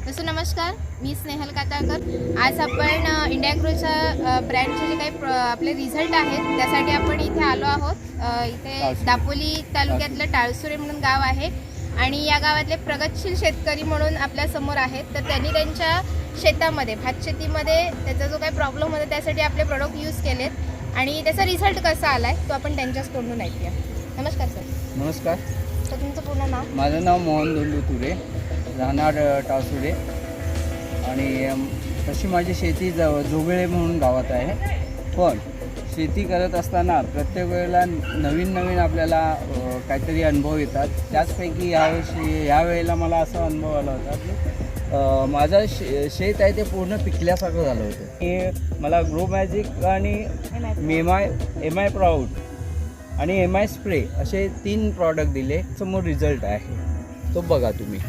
तसं नमस्कार, मी स्नेहल काताळकर। आज आपण इंडिया ग्रोच्या ब्रँडचे जे काही आपले रिझल्ट आहेत त्यासाठी आपण इथे आलो आहोत। इथे दापोली तालुक्यातलं टाळसुरे म्हणून गाव आहे आणि या गावातले प्रगतशील शेतकरी म्हणून आपल्या समोर आहेत। तर त्यांनी त्यांच्या शेतामध्ये भात शेतीमध्ये त्याचा जो काही प्रॉब्लेम होता त्यासाठी आपले प्रोडक्ट यूज केलेत आणि त्याचा रिझल्ट कसा आलाय तो आपण त्यांच्याच तोंडून ऐकूया। नमस्कार सर। नमस्कार। तर तुमचं पूर्ण नाव? माझं नाव मोहन दोंडू तुरे, राहणार टाळसुरे आणि तशी माझी शेती जोगळे म्हणून गावात आहे। पण शेती करत असताना प्रत्येक वेळेला नवीन नवीन आपल्याला काहीतरी अनुभव येतात। त्याचपैकी यावेळेला मला असा अनुभव आला होता की माझं शेत आहे ते पूर्ण पिकल्यासारखं झालं होतं। की मला ग्रो मॅजिक आणि एम आय प्राऊड आणि एम आय स्प्रे असे 3 प्रॉडक्ट दिले। समोर रिझल्ट आहे तो बघा तुम्ही।